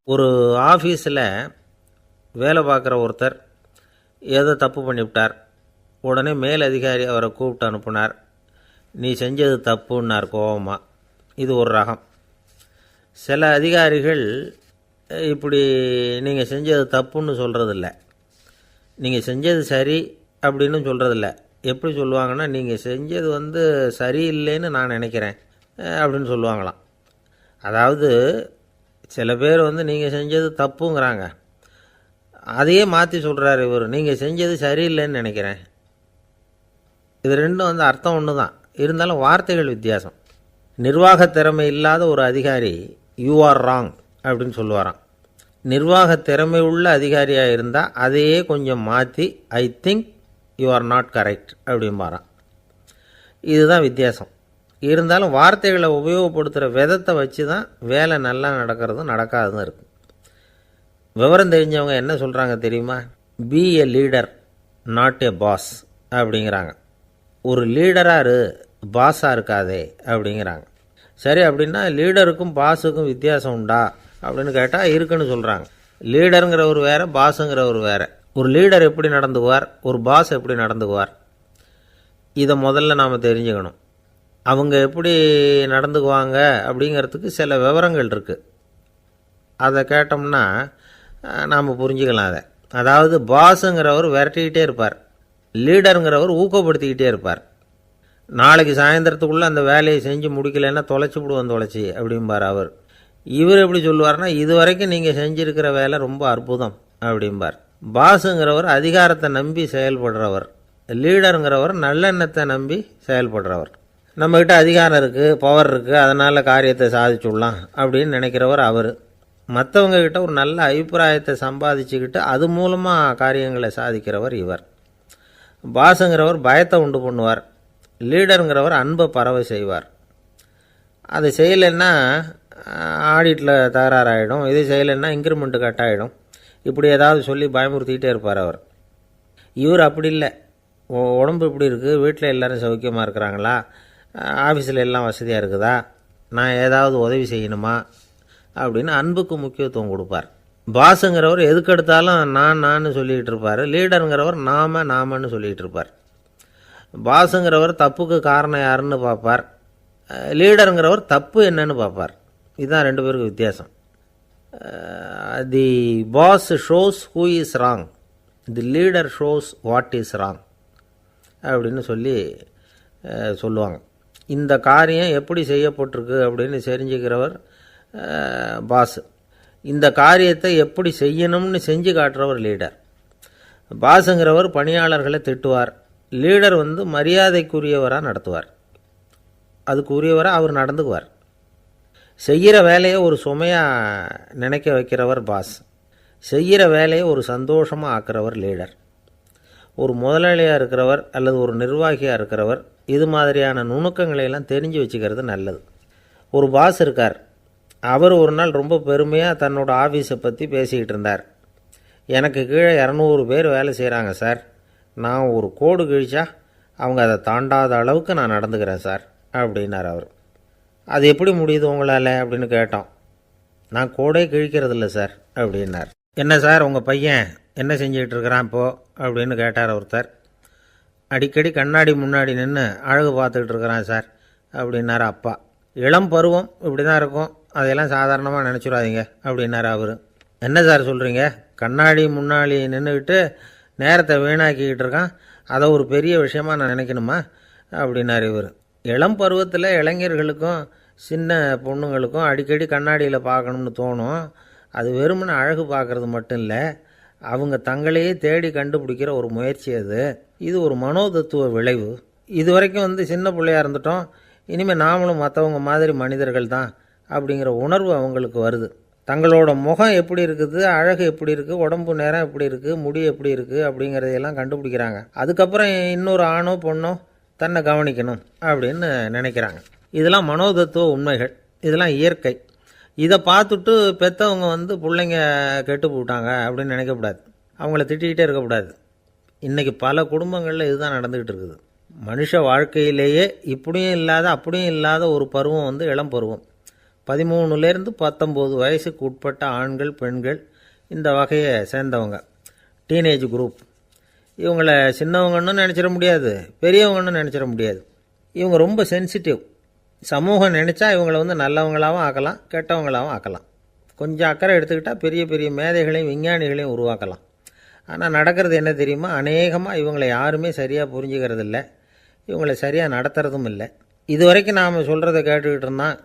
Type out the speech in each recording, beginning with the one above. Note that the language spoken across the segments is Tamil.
ஒரு ஆஃபீஸில் வேலை பார்க்குற ஒருத்தர் ஏதோ தப்பு பண்ணிவிட்டார். உடனே மேல் அதிகாரி அவரை கூப்பிட்டு அனுப்புனார். நீ செஞ்சது தப்புன்னார் கோபமாக. இது ஒரு ரகம். சில அதிகாரிகள் இப்படி நீங்கள் செஞ்சது தப்புன்னு சொல்கிறதில்ல, நீங்கள் செஞ்சது சரி அப்படின்னு சொல்கிறதில்ல. எப்படி சொல்லுவாங்கன்னா, நீங்கள் செஞ்சது சரியில்லைன்னு நான் நினைக்கிறேன் அப்படின்னு சொல்லுவாங்களாம். அதாவது சில பேர் நீங்கள் செஞ்சது தப்புங்கிறாங்க, அதையே மாற்றி சொல்கிறார் இவர், நீங்கள் செஞ்சது சரியில்லைன்னு நினைக்கிறேன். இது ரெண்டும் அர்த்தம் ஒன்று தான், இருந்தாலும் வார்த்தைகள் வித்தியாசம். நிர்வாக திறமை இல்லாத ஒரு அதிகாரி யூ ஆர் ராங் அப்படின்னு சொல்லுவாராம். நிர்வாக திறமை உள்ள அதிகாரியாக இருந்தால் அதையே கொஞ்சம் மாற்றி I think you are not correct அப்படிம்பாராம். இதுதான் வித்தியாசம். இருந்தாலும் வார்த்தைகளை உபயோகப்படுத்துகிற விதத்தை வச்சு தான் வேலை நல்லா நடக்கிறதும் நடக்காததும் இருக்குது. விவரம் தெரிஞ்சவங்க என்ன சொல்கிறாங்க தெரியுமா? Be a leader not a boss அப்படிங்கிறாங்க. ஒரு லீடராக இரு, பாஸாக இருக்காதே அப்படிங்கிறாங்க. சரி, அப்படின்னா லீடருக்கும் பாஸுக்கும் வித்தியாசம் உண்டா அப்படின்னு கேட்டால் இருக்குன்னு சொல்கிறாங்க. லீடருங்கிறவர் வேறு, பாஸுங்கிறவர் வேறு. ஒரு லீடர் எப்படி நடந்துக்குவார், ஒரு பாஸ் எப்படி நடந்துக்குவார், இதை முதல்ல நாம் தெரிஞ்சுக்கணும். அவங்க எப்படி நடந்துக்குவாங்க அப்படிங்கிறதுக்கு சில விவரங்கள் இருக்குது. அதை கேட்டோம்னா நாம் புரிஞ்சுக்கலாம் அதை. அதாவது பாஸுங்கிறவர் விரட்டிக்கிட்டே இருப்பார், லீடருங்கிறவர் ஊக்கப்படுத்திக்கிட்டே இருப்பார். நாளைக்கு சாயந்தரத்துக்குள்ளே அந்த வேலையை செஞ்சு முடிக்கலைன்னா தொலைச்சி விடுவோம் தொலைச்சி அப்படிம்பார் அவர். இவர் எப்படி சொல்லுவார்னா, இது வரைக்கும் நீங்கள் செஞ்சுருக்கிற வேலை ரொம்ப அற்புதம் அப்படிம்பார். பாஸுங்கிறவர் அதிகாரத்தை நம்பி செயல்படுறவர், லீடருங்கிறவர் நல்லெண்ணத்தை நம்பி செயல்படுறவர். நம்மக்கிட்ட அதிகாரம் இருக்குது, பவர் இருக்குது, அதனால் காரியத்தை சாதிச்சுடலாம் அப்படின்னு நினைக்கிறவர் அவர். மற்றவங்கக்கிட்ட ஒரு நல்ல அபிப்பிராயத்தை சம்பாதிச்சுக்கிட்டு அது மூலமாக காரியங்களை சாதிக்கிறவர் இவர். பாஸுங்கிறவர் பயத்தை உண்டு பண்ணுவார், லீடருங்கிறவர் அன்பை பரவ செய்வார். அது செய்யலைன்னா ஆடிட்டில் தகராறாயிடும், இது செய்யலைன்னா இன்க்ரிமெண்ட்டு கட் ஆகிடும், இப்படி ஏதாவது சொல்லி பயமுறுத்திக்கிட்டே இருப்பார் அவர். இவர் அப்படி இல்லை. உடம்பு இப்படி இருக்குது, வீட்டில் எல்லோரும் சௌக்கியமாக இருக்கிறாங்களா, ஆஃபீஸில் எல்லாம் வசதியாக இருக்குதா, நான் ஏதாவது உதவி செய்யணுமா அப்படின்னு அன்புக்கு முக்கியத்துவம் கொடுப்பார். பாஸுங்கிறவர் எதுக்கெடுத்தாலும் நான் சொல்லிகிட்டு இருப்பார், லீடருங்கிறவர் நாமன்னு சொல்லிகிட்டு இருப்பார். பாஸுங்கிறவர் தப்புக்கு காரணம் யாருன்னு பார்ப்பார், லீடருங்கிறவர் தப்பு என்னன்னு பார்ப்பார். இதுதான் ரெண்டு பேருக்கு வித்தியாசம். The boss shows who is wrong, the leader shows what is wrong அப்படின்னு சொல்லுவாங்க. இந்த காரியம் எப்படி செய்யப்பட்டிருக்கு அப்படின்னு தெரிஞ்சுக்கிறவர் பாஸ், இந்த காரியத்தை எப்படி செய்யணும்னு செஞ்சு காட்டுறவர் லீடர். பாஸுங்கிறவர் பணியாளர்களை திட்டுவார், லீடர் மரியாதைக்குரியவராக நடத்துவார், அதுக்குரியவராக அவர் நடந்துக்குவார். செய்கிற வேலையை ஒரு சுமையாக நினைக்க வைக்கிறவர் பாஸ், செய்கிற வேலையை ஒரு சந்தோஷமாக ஆக்கிறவர் லீடர். ஒரு முதலாளியாக இருக்கிறவர் அல்லது ஒரு நிர்வாகியாக இருக்கிறவர் இது மாதிரியான நுணுக்கங்களையெல்லாம் தெரிஞ்சு வச்சுக்கிறது நல்லது. ஒரு பாஸ் இருக்கார், அவர் ஒரு நாள் ரொம்ப பெருமையாக தன்னோட ஆஃபீஸை பற்றி பேசிக்கிட்டு இருந்தார். எனக்கு கீழே 200 பேர் வேலை செய்கிறாங்க சார், நான் ஒரு கோடு கிழிச்சா அவங்க அதை தாண்டாத அளவுக்கு நான் நடந்துக்கிறேன் சார் அப்படின்னார் அவர். அது எப்படி முடியுது உங்களால் அப்படின்னு கேட்டோம். நான் கோடே கிழிக்கிறதில்ல சார் அப்படின்னார். என்ன சார் உங்கள் பையன் என்ன செஞ்சுக்கிட்டு இருக்கிறான் இப்போது அப்படின்னு கேட்டார் ஒருத்தர். அடிக்கடி கண்ணாடி முன்னாடி நின்று அழகு பார்த்துக்கிட்டு இருக்கிறான் சார் அப்படின்னார் அப்பா. இளம் பருவம் இப்படி தான் இருக்கும், அதையெல்லாம் சாதாரணமாக நினச்சிடாதீங்க அப்படின்னார் அவர். என்ன சார் சொல்கிறீங்க, கண்ணாடி முன்னாடி நின்றுக்கிட்டு நேரத்தை வீணாக்கிக்கிட்டு இருக்கான், அதை ஒரு பெரிய விஷயமா நான் நினைக்கணுமா அப்படின்னார் இவர். இளம் பருவத்தில் இளைஞர்களுக்கும் சின்ன பொண்ணுங்களுக்கும் அடிக்கடி கண்ணாடியில் பார்க்கணும்னு தோணும். அது வெறுமனே அழகு பார்க்குறது மட்டும் இல்லை, அவங்க தங்களையே தேடி கண்டுபிடிக்கிற ஒரு முயற்சி அது. இது ஒரு மனோதத்துவ விளைவு. இது வரைக்கும் சின்ன பிள்ளையாக இருந்துட்டோம், இனிமேல் நாமளும் மற்றவங்க மாதிரி மனிதர்கள் தான் அப்படிங்கிற உணர்வு அவங்களுக்கு வருது. தங்களோட முகம் எப்படி இருக்குது, அழகு எப்படி இருக்குது, உடம்பு நேரம் எப்படி இருக்குது, முடி எப்படி இருக்குது அப்படிங்கிறதையெல்லாம் கண்டுபிடிக்கிறாங்க. அதுக்கப்புறம் இன்னொரு ஆணோ பொண்ணோ தன்னை கவனிக்கணும் அப்படின்னு நினைக்கிறாங்க. இதெல்லாம் மனோதத்துவ உண்மைகள், இதெல்லாம் இயற்கை. இதை பார்த்துட்டு பெற்றவங்க பிள்ளைங்க கெட்டு போட்டாங்க அப்படின்னு நினைக்கக்கூடாது, அவங்கள திட்டிக்கிட்டே இருக்கக்கூடாது. இன்றைக்கி பல குடும்பங்களில் இதுதான் நடந்துக்கிட்டு இருக்குது. மனுஷ வாழ்க்கையிலேயே இப்படியும் இல்லாத அப்படியும் இல்லாத ஒரு பருவம் இளம் பருவம். 13லேருந்து 19 வயசுக்கு உட்பட்ட ஆண்கள் பெண்கள் இந்த வகையை சேர்ந்தவங்க, டீனேஜ் குரூப். இவங்கள சின்னவங்கன்னு நினச்சிட முடியாது, பெரியவங்கன்னு நினச்சிட முடியாது. இவங்க ரொம்ப சென்சிட்டிவ். சமூகம் நினச்சா இவங்களை நல்லவங்களாகவும் ஆக்கலாம், கெட்டவங்களாகவும் ஆக்கலாம். கொஞ்சம் அக்கறை எடுத்துக்கிட்டால் பெரிய பெரிய மேதைகளையும் விஞ்ஞானிகளையும் உருவாக்கலாம். ஆனால் நடக்கிறது என்ன தெரியுமா? அநேகமாக இவங்களை யாருமே சரியாக புரிஞ்சுக்கிறது இல்லை, இவங்களை சரியாக நடத்துறதும் இல்லை. இது வரைக்கும் நாம் சொல்கிறத கேட்டுக்கிட்டு இருந்தான்,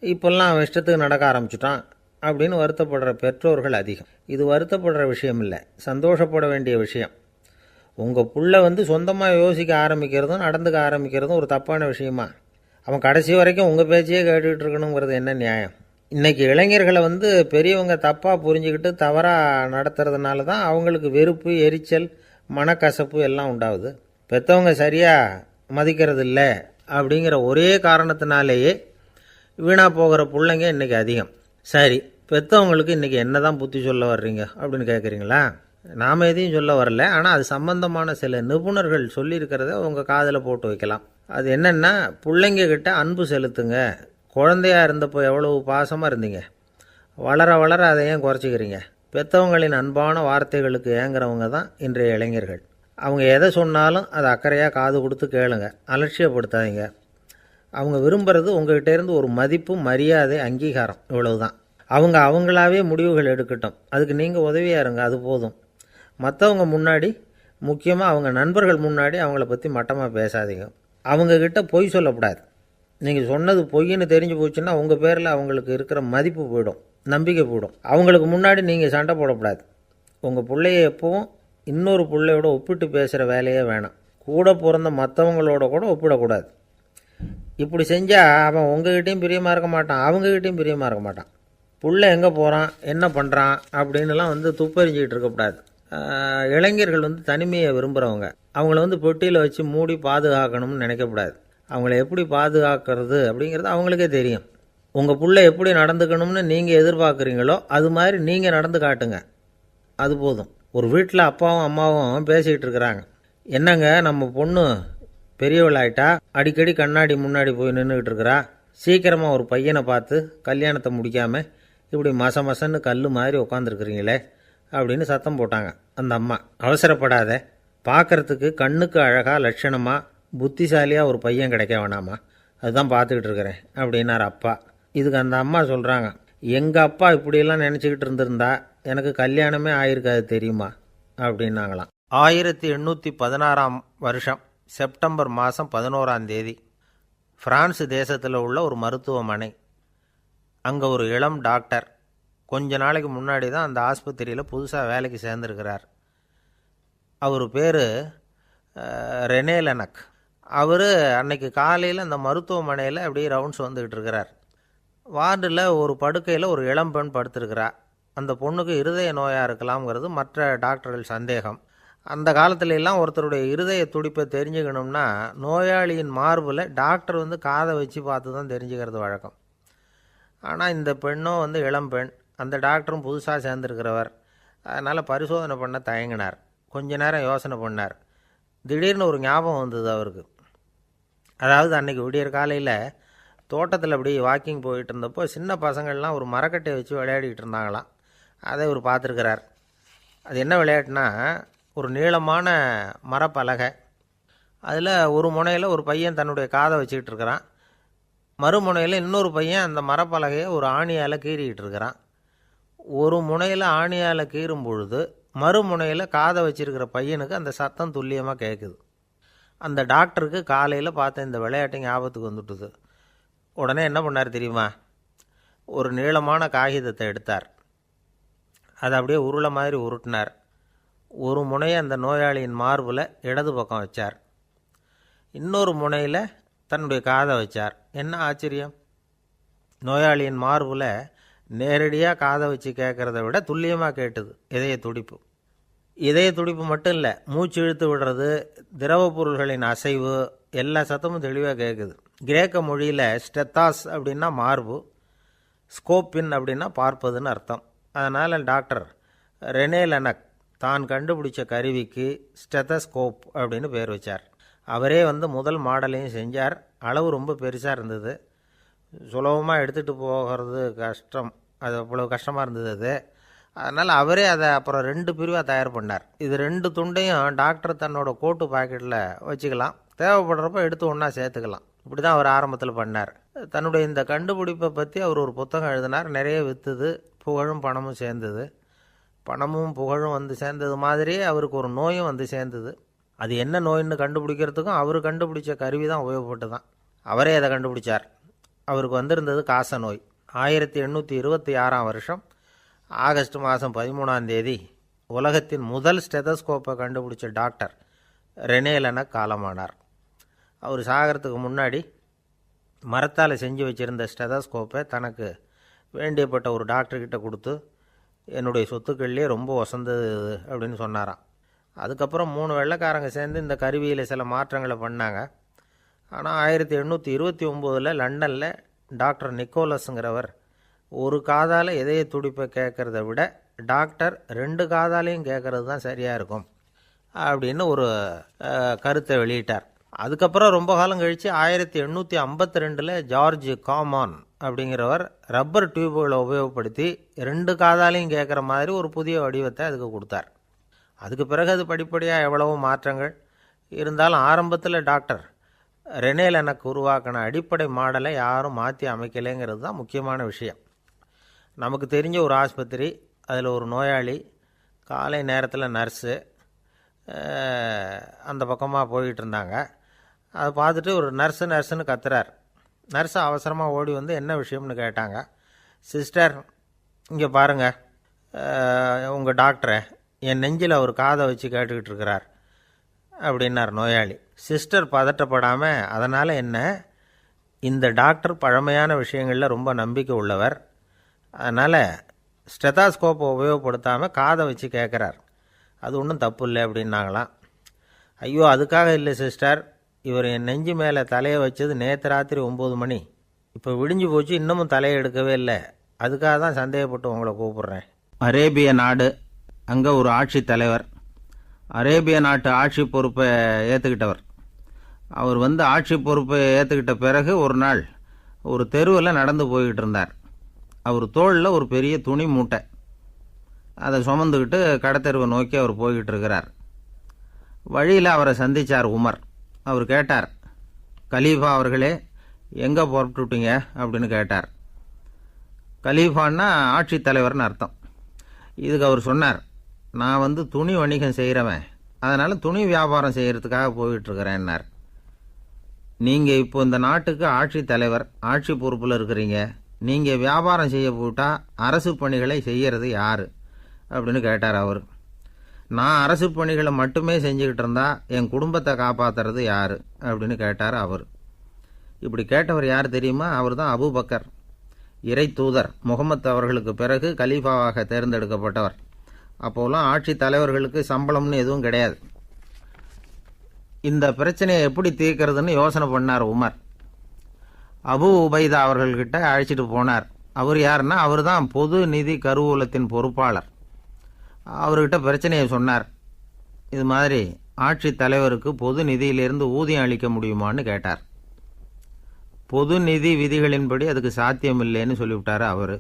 இப்போல்லாம் அவன் இஷ்டத்துக்கு நடக்க ஆரம்பிச்சுட்டான் அப்படின்னு வருத்தப்படுற பெற்றோர்கள் அதிகம். இது வருத்தப்படுற விஷயம் இல்லை, சந்தோஷப்பட வேண்டிய விஷயம். உங்கள் புள்ள சொந்தமாக யோசிக்க ஆரம்பிக்கிறதும் நடந்துக்க ஆரம்பிக்கிறதும் ஒரு தப்பான விஷயமா? அவன் கடைசி வரைக்கும் உங்கள் பேச்சையே கேட்டுக்கிட்டு இருக்கணுங்கிறது என்ன நியாயம்? இன்றைக்கி இளைஞர்களை பெரியவங்க தப்பாக புரிஞ்சுக்கிட்டு தவறாக நடத்துறதுனால தான் அவங்களுக்கு வெறுப்பு, எரிச்சல், மனக்கசப்பு எல்லாம் உண்டாகுது. பெற்றவங்க சரியாக மதிக்கிறது இல்லை அப்படிங்கிற ஒரே காரணத்தினாலேயே வீணாக போகிற பிள்ளைங்க இன்றைக்கி அதிகம். சரி, பெற்றவங்களுக்கு இன்றைக்கி என்ன தான் புத்தி சொல்ல வர்றீங்க அப்படின்னு கேட்குறீங்களா? நாம் எதையும் சொல்ல வரல, ஆனால் அது சம்பந்தமான சில நிபுணர்கள் சொல்லியிருக்கிறத உங்கள் காதில் போட்டு வைக்கலாம். அது என்னென்னா, பிள்ளைங்க கிட்ட அன்பு செலுத்துங்க. குழந்தையாக இருந்தப்போ எவ்வளவு பாசமாக இருந்தீங்க, வளர வளர அதை ஏன் குறைச்சிக்கிறீங்க? பெற்றவங்களின் அன்பான வார்த்தைகளுக்கு ஏங்குறவங்க தான் இன்றைய இளைஞர்கள். அவங்க எதை சொன்னாலும் அதை அக்கறையாக காது கொடுத்து கேளுங்க, அலட்சியப்படுத்தாதீங்க. அவங்க விரும்புகிறது உங்கள்கிட்டேருந்து ஒரு மதிப்பு, மரியாதை, அங்கீகாரம், இவ்வளவுதான். அவங்க அவங்களாவே முடிவுகள் எடுக்கட்டும், அதுக்கு நீங்கள் உதவியாக இருங்க, அது போதும். மற்றவங்க முன்னாடி, முக்கியமாக அவங்க நண்பர்கள் முன்னாடி அவங்கள பற்றி மட்டமாக பேசாதீங்க. அவங்கக்கிட்ட பொய் சொல்லக்கூடாது. நீங்கள் சொன்னது பொய்ன்னு தெரிஞ்சு போச்சுன்னா உங்கள் பேரில் அவங்களுக்கு இருக்கிற மதிப்பு போயிடும், நம்பிக்கை போயிடும். அவங்களுக்கு முன்னாடி நீங்கள் சண்டை போடக்கூடாது. உங்கள் பிள்ளைய எப்பவும் இன்னொரு பிள்ளையோட ஒப்பிட்டு பேசுகிற வேலையே வேணாம். கூட பிறந்த மற்றவங்களோட கூட ஒப்பிடக்கூடாது. இப்படி செஞ்சால் அவன் உங்ககிட்டையும் பிரியமாக இருக்க மாட்டான், அவங்ககிட்டையும் பிரியமாக இருக்க மாட்டான். புள்ள எங்கே போகிறான், என்ன பண்ணுறான் அப்படின்னுலாம் துப்பறிஞ்சிக்கிட்டு இருக்கக்கூடாது. இளைஞர்கள் தனிமையை விரும்புகிறவங்க. அவங்கள பெட்டியில் வச்சு மூடி பாதுகாக்கணும்னு நினைக்கக்கூடாது. அவங்கள எப்படி பாதுகாக்கிறது அப்படிங்கிறது அவங்களுக்கே தெரியும். உங்கள் புள்ள எப்படி நடந்துக்கணும்னு நீங்கள் எதிர்பார்க்குறீங்களோ அது மாதிரி நீங்கள் நடந்து காட்டுங்க, அது போதும். ஒரு வீட்டில் அப்பாவும் அம்மாவும் பேசிக்கிட்டு இருக்கிறாங்க. என்னங்க, நம்ம பொண்ணு பெரியவளாயிட்டா, அடிக்கடி கண்ணாடி முன்னாடி போய் நின்றுக்கிட்டு இருக்கிறா, சீக்கிரமாக ஒரு பையனை பார்த்து கல்யாணத்தை முடிக்காமல் இப்படி மசன்னு கல் மாதிரி உட்காந்துருக்குறீங்களே அப்படின்னு சத்தம் போட்டாங்க அந்த அம்மா. அவசரப்படாத, பார்க்குறதுக்கு கண்ணுக்கு அழகாக லட்சணமாக புத்திசாலியாக ஒரு பையன் கிடைக்க வேணாமா, அதுதான் பார்த்துக்கிட்டு இருக்கிறேன் அப்படின்னார் அப்பா. இதுக்கு அந்த அம்மா சொல்கிறாங்க, எங்கள் அப்பா இப்படியெல்லாம் நினச்சிக்கிட்டு இருந்திருந்தா எனக்கு கல்யாணமே ஆயிருக்காது தெரியுமா அப்படின்னாங்களாம். 1816 வருஷம் செப்டம்பர் மாதம் 11ஆம் தேதி பிரான்ஸ் தேசத்தில் உள்ள ஒரு மருத்துவமனை. அங்கே ஒரு இளம் டாக்டர் கொஞ்ச நாளைக்கு முன்னாடி தான் அந்த ஆஸ்பத்திரியில் புதுசாக வேலைக்கு சேர்ந்துருக்கிறார். அவர் பேர் ரெனே லெனக். அவர் அன்னைக்கு காலையில் அந்த மருத்துவமனையில் அப்படியே ரவுண்ட்ஸ் வந்துக்கிட்டு இருக்கிறார். வார்டில் ஒரு படுக்கையில் ஒரு இளம்பெண் படுத்திருக்கிறா. அந்த பொண்ணுக்கு இருதய நோயாக இருக்கலாம்ங்கிறது மற்ற டாக்டர்கள் சந்தேகம். அந்த காலத்துல எல்லாம் ஒருத்தருடைய இருதய துடிப்பை தெரிஞ்சுக்கணும்னா நோயாளியின் மார்பில் டாக்டர் காதை வச்சு பார்த்து தான் தெரிஞ்சுக்கிறது வழக்கம். ஆனால் இந்த பெண்ணும் இளம்பெண், அந்த டாக்டரும் புதுசாக சேர்ந்துருக்கிறவர். அதனால் பரிசோதனை பண்ண தயங்கினார். கொஞ்ச நேரம் யோசனை பண்ணார். திடீர்னு ஒரு ஞாபகம் வந்தது அவருக்கு. அதாவது அன்றைக்கி விடியற் காலையில் தோட்டத்தில் அப்படி வாக்கிங் போயிட்டு இருந்தப்போ சின்ன பசங்கள்லாம் ஒரு மரக்கட்டையை வச்சு விளையாடிக்கிட்டு இருந்தாங்களாம். அதை இவர் பார்த்துருக்கிறார். அது என்ன விளையாட்டுனா, ஒரு நீளமான மரப்பலகை, அதில் ஒரு முனையில் ஒரு பையன் தன்னுடைய காதை வச்சுக்கிட்டு இருக்கிறான், மறுமுனையில் இன்னொரு பையன் அந்த மரப்பலகையை ஒரு ஆணியால் கீறிக்கிட்டு இருக்கிறான். ஒரு முனையில் ஆணியால் கீறும் பொழுது மறுமுனையில் காதை வச்சிருக்கிற பையனுக்கு அந்த சத்தம் துல்லியமாக கேட்குது. அந்த டாக்டருக்கு காலையில் பார்த்த இந்த விளையாட்டு ஞாபகத்துக்கு வந்துட்டுது. உடனே என்ன பண்ணார் தெரியுமா? ஒரு நீளமான காகிதத்தை எடுத்தார். அதை அப்படியே உருளை மாதிரி உருட்டினார். ஒரு முனையை அந்த நோயாளியின் மார்பில் இடது பக்கம் வச்சார், இன்னொரு முனையில் தன்னுடைய காதை வச்சார். என்ன ஆச்சரியம்! நோயாளியின் மார்பில் நேரடியாக காதை வச்சு கேட்குறத விட துல்லியமாக கேட்டுது இதய துடிப்பு. இதய துடிப்பு மட்டும் இல்லை, மூச்சு இழுத்து விடுறது, திரவ பொருள்களின் அசைவு, எல்லா சத்தமும் தெளிவாக கேட்குது. கிரேக்க மொழியில் ஸ்டெத்தாஸ் அப்படின்னா மார்பு, ஸ்கோப்பின் அப்படின்னா பார்ப்பதுன்னு அர்த்தம். அதனால் டாக்டர் ரெனே லெனக் தான் கண்டுபிடிச்ச கருவிக்கு ஸ்டெத்தஸ்கோப் அப்படின்னு பேர் வச்சார். அவரே முதல் மாடலையும் செஞ்சார். அளவு ரொம்ப பெருசாக இருந்தது. சுலபமாக எடுத்துகிட்டு போகிறது கஷ்டம். அது அவ்வளோ கஷ்டமாக இருந்தது அது. அதனால் அவரே அதை அப்புறம் 2 பிரிவாக தயார் பண்ணார். இது 2 துண்டையும் டாக்டர் தன்னோட கோட்டு பாக்கெட்டில் வச்சுக்கலாம், தேவைப்படுறப்ப எடுத்து ஒன்றா சேர்த்துக்கலாம். இப்படி தான் அவர் ஆரம்பத்தில் பண்ணார். தன்னுடைய இந்த கண்டுபிடிப்பை பற்றி அவர் ஒரு புத்தகம் எழுதினார். நிறைய விற்றுது, புகழும் பணமும் சேர்ந்தது. பணமும் புகழும் வந்து சேர்ந்தது மாதிரியே அவருக்கு ஒரு நோயும் வந்து சேர்ந்தது. அது என்ன நோயின்னு கண்டுபிடிக்கிறதுக்கும் அவர் கண்டுபிடிச்ச கருவி தான் உபயோகப்பட்டு தான். அவரே அதை கண்டுபிடிச்சார். அவருக்கு வந்திருந்தது காச நோய். 1826ஆம் வருஷம் ஆகஸ்ட் மாதம் 13ஆம் தேதி உலகத்தின் முதல் ஸ்டெதஸ்கோப்பை கண்டுபிடிச்ச டாக்டர் ரெனே லெனக் காலமானார். அவர் சாகிறதுக்கு முன்னாடி மரத்தால் செஞ்சு வச்சுருந்த ஸ்டெதஸ்கோப்பை தனக்கு வேண்டியப்பட்ட ஒரு டாக்டர்கிட்ட கொடுத்து, என்னுடைய சொத்துக்கள்லேயே ரொம்ப வசந்தது அப்படின்னு சொன்னாராம். அதுக்கப்புறம் 3 வெள்ளைக்காரங்க சேர்ந்து இந்த கருவியில் சில மாற்றங்களை பண்ணாங்க. ஆனால் 1829 லண்டனில் டாக்டர் நிக்கோலஸுங்கிறவர் ஒரு காதால் இதய துடிப்பை கேட்குறத விட டாக்டர் 2 காதாலையும் கேட்குறது தான் சரியாக இருக்கும் அப்படின்னு ஒரு கருத்தை வெளியிட்டார். அதுக்கப்புறம் ரொம்ப காலம் கழித்து 1852 ஜார்ஜ் காமான் அப்படிங்கிறவர் ரப்பர் டியூப்களை உபயோகப்படுத்தி 2 காதாலையும் கேட்குற மாதிரி ஒரு புதிய வடிவத்தை அதுக்கு கொடுத்தார். அதுக்கு பிறகு அது படிப்படியாக எவ்வளவோ மாற்றங்கள் இருந்தாலும் ஆரம்பத்தில் டாக்டர் ரெனே லெனக் உருவாக்கின அடிப்படை மாடலை யாரும் மாற்றி அமைக்கலைங்கிறது தான் முக்கியமான விஷயம். நமக்கு தெரிஞ்ச ஒரு ஆஸ்பத்திரி, அதில் ஒரு நோயாளி, காலை நேரத்தில் நர்ஸு அந்த பக்கமாக போயிட்டு இருந்தாங்க. அதை பார்த்துட்டு ஒரு நர்ஸுன்னு கத்துறார். நர்ஸு அவசரமாக ஓடி வந்து என்ன விஷயம்னு கேட்டாங்க. சிஸ்டர், இங்கே பாருங்கள், உங்கள் டாக்டரை என் நெஞ்சில் அவர் காதை வச்சு கேட்டுக்கிட்டு இருக்கிறார் அப்படின்னார் நோயாளி. சிஸ்டர் பதட்டப்படாமல், அதனால் என்ன, இந்த டாக்டர் பழமையான விஷயங்களில் ரொம்ப நம்பிக்கை உள்ளவர், அதனால் ஸ்டெதாஸ்கோப்பை உபயோகப்படுத்தாமல் காதை வச்சு கேட்குறார், அது ஒன்றும் தப்பு இல்லை அப்படின்னாங்களாம். ஐயோ, அதுக்காக இல்லை சிஸ்டர், இவர் என் நெஞ்சு மேலே தலையை வச்சது நேற்று ராத்திரி 9 மணி, இப்போ விடிஞ்சு போச்சு, இன்னமும் தலையை எடுக்கவே இல்லை, அதுக்காக தான் சந்தேகப்பட்டு உங்களை கூப்பிட்றேன். அரேபிய நாடு, அங்கே ஒரு ஆட்சி தலைவர், அரேபிய நாட்டு ஆட்சி பொறுப்பை ஏற்றுக்கிட்டவர். அவர் வந்து ஆட்சி பொறுப்பை ஏற்றுக்கிட்ட பிறகு ஒரு நாள் ஒரு தெருவில் நடந்து போய்கிட்டு இருந்தார். அவர் தோளில் ஒரு பெரிய துணி மூட்டை, அதை சுமந்துக்கிட்டு கடத்தெருவை நோக்கி அவர் போய்கிட்டு இருக்கிறார். வழியில் அவரை சந்தித்தார் உமர். அவர் கேட்டார், கலீஃபா அவர்களே, எங்கே புறப்பட்டுட்டீங்க அப்படின்னு கேட்டார். கலீஃபான்னா ஆட்சி தலைவர்னு அர்த்தம். இதுக்கு அவர் சொன்னார், நான் வந்து துணி வணிகம் செய்கிறவன், அதனால் துணி வியாபாரம் செய்கிறதுக்காக போயிட்டுருக்கிறேன்னார். நீங்கள் இப்போ இந்த நாட்டுக்கு ஆட்சி தலைவர், ஆட்சி பொறுப்பில் இருக்கிறீங்க, நீங்கள் வியாபாரம் செய்ய போட்டால் அரசு பணிகளை செய்கிறது யார் அப்படின்னு கேட்டார் அவர். நான் அரசு பணிகளை மட்டுமே செஞ்சுக்கிட்டு இருந்தா என் குடும்பத்தை காப்பாற்றுறது யார் அப்படின்னு கேட்டார் அவர். இப்படி கேட்டவர் யார் தெரியுமா? அவர் தான் அபூபக்கர், இறை தூதர் முகமது அவர்களுக்கு பிறகு கலீஃபாவாக தேர்ந்தெடுக்கப்பட்டவர். அப்போலாம் ஆட்சி தலைவர்களுக்கு சம்பளம்னு எதுவும் கிடையாது. இந்த பிரச்சனையை எப்படி தீர்க்கிறதுன்னு யோசனை பண்ணார் உமர். அபு உபைதா அவர்கள்கிட்ட அழைச்சிட்டு போனார். அவர் யாருன்னா, அவர் தான் பொது நிதி கருவூலத்தின் பொறுப்பாளர். அவர்கிட்ட பிரச்சனையை சொன்னார். இது மாதிரி ஆட்சி தலைவருக்கு பொது நிதியிலிருந்து ஊதியம் அளிக்க முடியுமான்னு கேட்டார். பொது நிதி விதிகளின்படி அதுக்கு சாத்தியம் இல்லைன்னு சொல்லிவிட்டார் அவர்.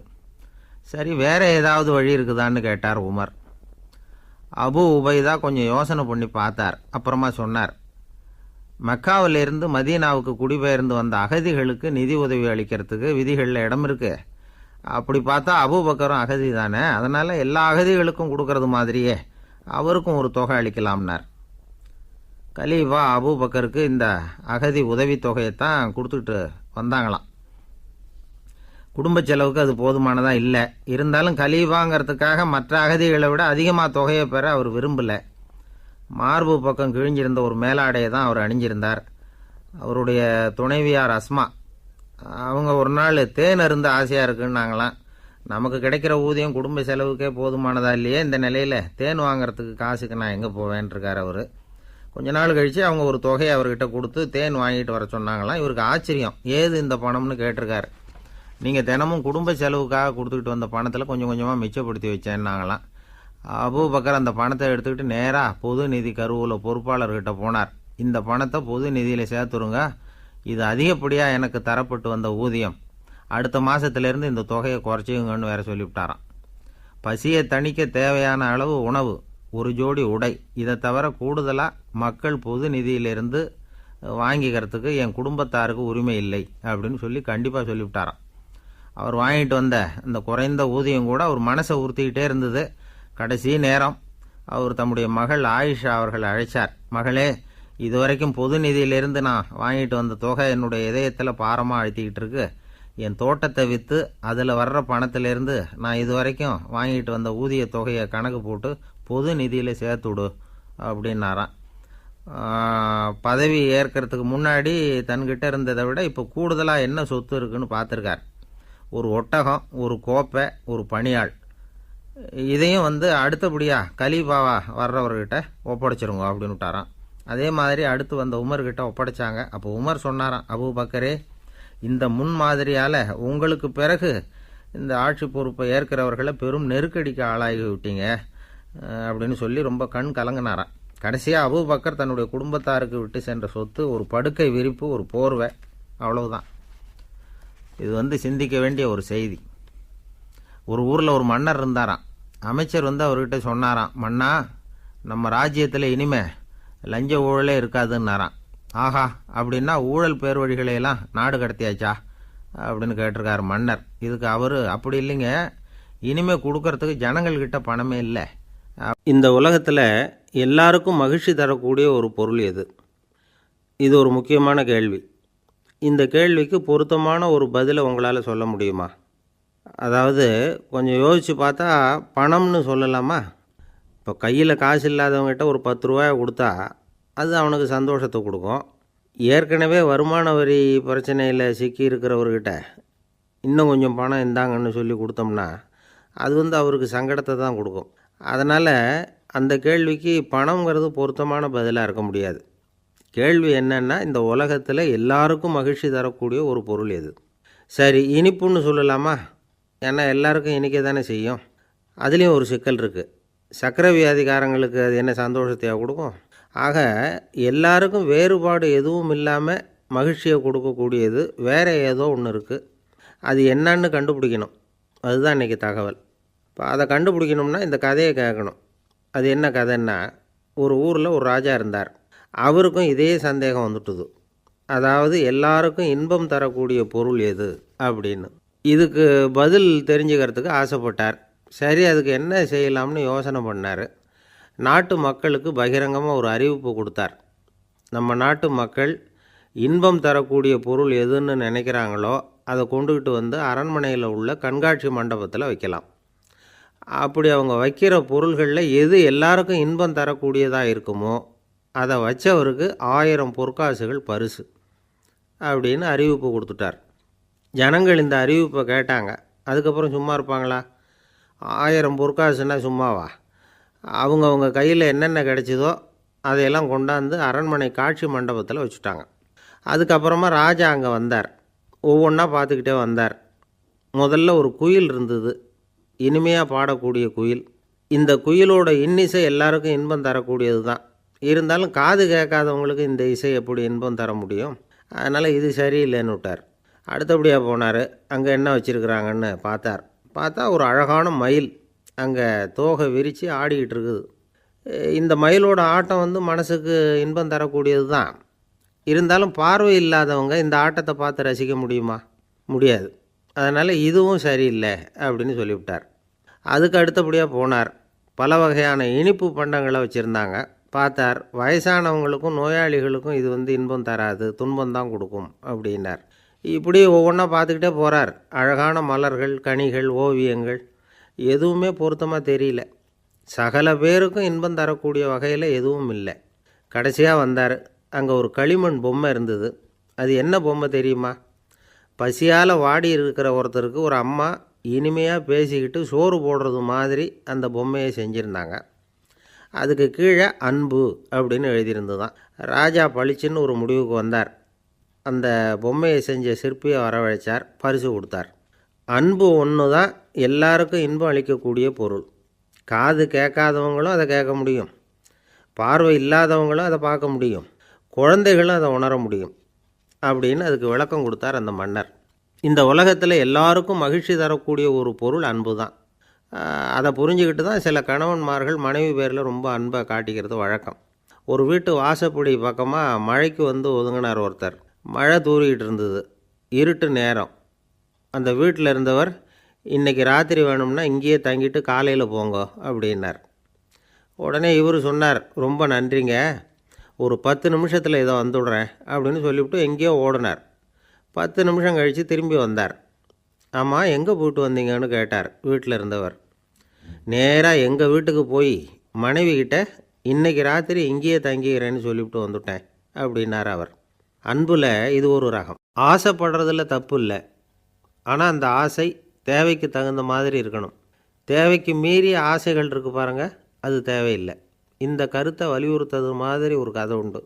சரி, வேற ஏதாவது வழி இருக்குதான்னு கேட்டார் உமர். அபு உபைதா கொஞ்சம் யோசனை பண்ணி பார்த்தார். அப்புறமா சொன்னார், மக்காவிலிருந்து மதீனாவுக்கு குடிபெயர்ந்து வந்த அகதிகளுக்கு நிதி உதவி அளிக்கிறதுக்கு விதிகளில் இடம் இருக்கு. அப்படி பார்த்தா அபூபக்கரும் அகதி தானே, அதனால் எல்லா அகதிகளுக்கும் கொடுக்கறது மாதிரியே அவருக்கும் ஒரு தொகை அளிக்கலாம்னார். கலீஃபா அபூபக்கருக்கு இந்த அகதி உதவி தொகையைத்தான் கொடுத்துட்டு வந்தாங்களாம். குடும்ப செலவுக்கு அது போதுமானதாக இல்லை. இருந்தாலும் கலீஃபாங்கிறதுக்காக மற்ற அகதிகளை விட அதிகமாக தொகையை பெற அவர் விரும்பலை. மார்பு பக்கம் கிழிஞ்சிருந்த ஒரு மேலாடையை தான் அவர் அணிஞ்சிருந்தார். அவருடைய துணைவியார் அஸ்மா, அவங்க ஒரு நாள் தேன் அருந்த ஆசையாக இருக்குன்னாங்களாம். நமக்கு கிடைக்கிற ஊதியம் குடும்ப செலவுக்கே போதுமானதா இல்லையே, இந்த நிலையில் தேன் வாங்கிறதுக்கு காசுக்கு நான் எங்கே போவேன்ருக்கார் அவர். கொஞ்ச நாள் கழித்து அவங்க ஒரு தொகையை அவர்கிட்ட கொடுத்து தேன் வாங்கிட்டு வர சொன்னாங்களாம். இவருக்கு ஆச்சரியம், ஏது இந்த பணம்னு கேட்டிருக்காரு. நீங்கள் தினமும் குடும்ப செலவுக்காக கொடுத்துக்கிட்டு வந்த பணத்தில் கொஞ்சம் கொஞ்சமாக மிச்சப்படுத்தி வச்சேன்னாங்களாம். அபூபக்கர் அந்த பணத்தை எடுத்துக்கிட்டு நேராக பொது நிதி கருவூல பொறுப்பாளர்கிட்ட போனார். இந்த பணத்தை பொது நிதியில் சேர்த்துருங்க, இது அதிகப்படியாக எனக்கு தரப்பட்டு வந்த ஊதியம், அடுத்த மாதத்துலேருந்து இந்த தொகையை குறைச்சிங்கன்னு வேற சொல்லிவிட்டாராம். பசியை தணிக்க தேவையான அளவு உணவு, ஒரு ஜோடி உடை, இதை தவிர கூடுதலாக மக்கள் பொது நிதியிலிருந்து வாங்கிக்கிறதுக்கு என் குடும்பத்தாருக்கு உரிமை இல்லை அப்படின்னு சொல்லி கண்டிப்பாக சொல்லிவிட்டாராம். அவர் வாங்கிட்டு வந்த இந்த குறைந்த ஊதியம் கூட அவர் மனசை உறுத்திக்கிட்டே இருந்தது. கடைசி நேரம் அவர் தம்முடைய மகள் ஆயிஷா அவர்களை அழைச்சார். மகளே, இதுவரைக்கும் பொது நிதியிலிருந்து நான் வாங்கிட்டு வந்த தொகை என்னுடைய இதயத்தில் பாரமாக அழுத்திக்கிட்டு இருக்கு. என் தோட்டத்தை விற்று அதில் வர்ற பணத்திலேருந்து நான் இதுவரைக்கும் வாங்கிட்டு வந்த ஊதிய தொகையை கணக்கு போட்டு பொது நிதியில் சேர்த்துவிடு அப்படின்னாராம். பதவி ஏற்கிறதுக்கு முன்னாடி தன்கிட்ட இருந்ததை விட இப்போ கூடுதலாக என்ன சொத்து இருக்குன்னு பார்த்துருக்கார். ஒரு ஒட்டகம், ஒரு கோப்பை, ஒரு பணியாள். இதையும் அடுத்தபடியாக கலீஃபாவா வர்றவர்கிட்ட ஒப்படைச்சிருங்க அப்படின்னு விட்டாராம். அதே மாதிரி அடுத்து வந்த உமர்கிட்ட ஒப்படைச்சாங்க. அப்போ உமர் சொன்னாராம், அபூபக்கரே, இந்த முன்மாதிரியால் உங்களுக்கு பிறகு இந்த ஆட்சி பொறுப்பை ஏற்கிறவர்களை பெரும் நெருக்கடிக்கு ஆளாகி விட்டீங்க அப்படின்னு சொல்லி ரொம்ப கண் கலங்கினாராம். கடைசியாக அபூபக்கர் தன்னுடைய குடும்பத்தாருக்கு விட்டு சென்ற சொத்து ஒரு படுக்கை விரிப்பு, ஒரு போர்வை, அவ்வளவுதான். இது சிந்திக்க வேண்டிய ஒரு செய்தி. ஒரு ஊரில் ஒரு மன்னர் இருந்தாராம். அமைச்சர் அவர்கிட்ட சொன்னாராம், மன்னா, நம்ம ராஜ்யத்தில் இனிமே லஞ்ச ஊழலே இருக்காதுன்னாராம். ஆஹா, அப்படின்னா ஊழல் பேர் வழிகளையெல்லாம் நாடு கடத்தியாச்சா அப்படின்னு கேட்டிருக்காரு மன்னர். இதுக்கு அவர், அப்படி இல்லைங்க, இனிமே கொடுக்கறதுக்கு ஜனங்கள்கிட்ட பணமே இல்லை. இந்த உலகத்தில் எல்லாருக்கும் மகிழ்ச்சி தரக்கூடிய ஒரு பொருள் எது? இது ஒரு முக்கியமான கேள்வி. இந்த கேள்விக்கு பொருத்தமான ஒரு பதிலை உங்களால் சொல்ல முடியுமா? அதாவது கொஞ்சம் யோசித்து பார்த்தா பணம்னு சொல்லலாமா? இப்போ கையில் காசு இல்லாதவங்ககிட்ட ஒரு 10 ரூபாயை கொடுத்தா அது அவனுக்கு சந்தோஷத்தை கொடுக்கும். ஏற்கனவே வருமான வரி பிரச்சனையில் சிக்கி இருக்கிறவர்கிட்ட இன்னும் கொஞ்சம் பணம் இந்தாங்கன்னு சொல்லி கொடுத்தோம்னா அது அவருக்கு சங்கடத்தை தான் கொடுக்கும். அதனால் அந்த கேள்விக்கு பணங்கிறது பொருத்தமான பதிலாக இருக்க முடியாது. கேள்வி என்னன்னா, இந்த உலகத்தில் எல்லாருக்கும் மகிழ்ச்சி தரக்கூடிய ஒரு பொருள் எது? சரி, இனிப்புன்னு சொல்லலாமா? ஏன்னா எல்லாருக்கும் இனிக்க தானே செய்யும். அதுலேயும் ஒரு சிக்கல் இருக்குது. சர்க்கரை வியாதிக்காரங்களுக்கு அது என்ன சந்தோஷத்தையாக கொடுக்கும்? ஆக எல்லாருக்கும் வேறுபாடு எதுவும் இல்லாமல் மகிழ்ச்சியை கொடுக்கக்கூடியது வேறு ஏதோ ஒன்று இருக்குது. அது என்னன்னு கண்டுபிடிக்கணும். அதுதான் இன்றைக்கி தகவல். இப்போ அதை கண்டுபிடிக்கணும்னா இந்த கதையை கேட்கணும். அது என்ன கதைன்னா, ஒரு ஊரில் ஒரு ராஜா இருந்தார். அவருக்கும் இதே சந்தேகம் வந்துட்டுது. அதாவது எல்லாருக்கும் இன்பம் தரக்கூடிய பொருள் எது அப்படின்னு. இதுக்கு பதில் தெரிஞ்சுக்கிறதுக்கு ஆசைப்பட்டார். சரி, அதுக்கு என்ன செய்யலாம்னு யோசனை பண்ணார். நாட்டு மக்களுக்கு பகிரங்கமாக ஒரு அறிவிப்பு கொடுத்தார். நம்ம நாட்டு மக்கள் இன்பம் தரக்கூடிய பொருள் எதுன்னு நினைக்கிறாங்களோ அதை கொண்டுக்கிட்டு அரண்மனையில் உள்ள கண்காட்சி மண்டபத்தில் வைக்கலாம். அப்படி அவங்க வைக்கிற பொருள்களில் எது எல்லாருக்கும் இன்பம் தரக்கூடியதாக இருக்குமோ அதை வச்சவருக்கு 1000 பொற்காசுகள் பரிசு அப்படின்னு அறிவிப்பு கொடுத்துட்டார். ஜனங்கள் இந்த அறிவிப்பை கேட்டாங்க. அதுக்கப்புறம் சும்மா இருப்பாங்களா? 1000 பொற்காசுன்னா சும்மாவா? அவங்க கையில் என்னென்ன கிடைச்சிதோ அதையெல்லாம் கொண்டாந்து அரண்மனை காட்சி மண்டபத்தில் வச்சுட்டாங்க. அதுக்கப்புறமா ராஜா அங்கே வந்தார். ஒவ்வொன்றா பார்த்துக்கிட்டே வந்தார். முதல்ல ஒரு குயில் இருந்தது, இனிமையாக பாடக்கூடிய குயில். இந்த குயிலோட இன்னிசை எல்லாருக்கும் இன்பம் தரக்கூடியது தான். இருந்தாலும் காது கேட்காதவங்களுக்கு இந்த இசை எப்படி இன்பம் தர முடியும்? அதனால் இது சரியில்லைன்னு விட்டார். அடுத்தபடியாக போனார். அங்கே என்ன வச்சுருக்குறாங்கன்னு பார்த்தா ஒரு அழகான மயில் அங்கே தோகை விரித்து ஆடிக்கிட்டு இருக்குது. இந்த மயிலோட ஆட்டம் மனசுக்கு இன்பம் தரக்கூடியது தான். இருந்தாலும் பார்வை இல்லாதவங்க இந்த ஆட்டத்தை பார்த்து ரசிக்க முடியுமா? முடியாது. அதனால் இதுவும் சரியில்லை அப்படின்னு சொல்லிவிட்டார். அதுக்கு அடுத்தபடியாக போனார். பல வகையான இனிப்பு பண்டங்களை வச்சுருந்தாங்க. பார்த்தார், வயசானவங்களுக்கும் நோயாளிகளுக்கும் இது இன்பம் தராது, துன்பம் தான் கொடுக்கும் அப்படின்னார். இப்படி ஒவ்வொன்றா பார்த்துக்கிட்டே போகிறார். அழகான மலர்கள், கனிகள், ஓவியங்கள் எதுவுமே பொருத்தமாக தெரியல. சகல பேருக்கும் இன்பம் தரக்கூடிய வகையில் எதுவும் இல்லை. கடைசியாக வந்தார். அங்கே ஒரு களிமண் பொம்மை இருந்தது. அது என்ன பொம்மை தெரியுமா? பசியால் வாடி இருக்கிற ஒருத்தருக்கு ஒரு அம்மா இனிமையாக பேசிக்கிட்டு சோறு போடுறது மாதிரி அந்த பொம்மையை செஞ்சுருந்தாங்க. அதுக்கு கீழே அன்பு அப்படின்னு எழுதியிருந்துதான். ராஜா பளிச்சுன்னு ஒரு முடிவுக்கு வந்தார். அந்த பொம்மையை செஞ்ச சிற்பியை வரவழைச்சார், பரிசு கொடுத்தார். அன்பு ஒன்று தான் எல்லாருக்கும் இன்பம் அளிக்கக்கூடிய பொருள். காது கேட்காதவங்களும் அதை கேட்க முடியும், பார்வை இல்லாதவங்களும் அதை பார்க்க முடியும், குழந்தைகளும் அதை உணர முடியும் அப்படின்னு அதுக்கு விளக்கம் கொடுத்தார் அந்த மன்னர். இந்த உலகத்தில் எல்லாருக்கும் மகிழ்ச்சி தரக்கூடிய ஒரு பொருள் அன்பு தான். அதை புரிஞ்சுக்கிட்டு தான் சில கணவன்மார்கள் மனைவி பேரில் ரொம்ப அன்பை காட்டிக்கிறது வழக்கம். ஒரு வீட்டு வாசப்படி பக்கமாக மழைக்கு வந்து ஒதுங்கினார் ஒருத்தர். மழை தூறிக்கிட்டு இருந்தது, இருட்டு நேரம். அந்த வீட்டில் இருந்தவர், இன்றைக்கி ராத்திரி வேணும்னா இங்கேயே தங்கிட்டு காலையில் போங்க அப்படின்னார். உடனே இவர் சொன்னார், ரொம்ப நன்றிங்க, ஒரு 10 நிமிஷத்தில் இதை வந்துவிடுறேன் அப்படின்னு சொல்லிவிட்டு எங்கேயோ ஓடினார். 10 நிமிஷம் கழித்து திரும்பி வந்தார். ஆமாம், எங்கே போயிட்டு வந்தீங்கன்னு கேட்டார் வீட்டில் இருந்தவர். நேராக எங்கள் வீட்டுக்கு போய் மனைவி கிட்ட இன்றைக்கி ராத்திரி இங்கேயே தங்கிக்கிறேன்னு சொல்லிவிட்டு வந்துட்டேன் அப்படின்னார் அவர். அன்பில் இது ஒரு ரகம். ஆசைப்படுறதில் தப்பு இல்லை, ஆனால் அந்த ஆசை தேவைக்கு தகுந்த மாதிரி இருக்கணும். தேவைக்கு மீறிய ஆசைகள் இருக்குது பாருங்கள், அது தேவையில்லை. இந்த கருத்தை வலியுறுத்தது மாதிரி ஒரு கதை உண்டு.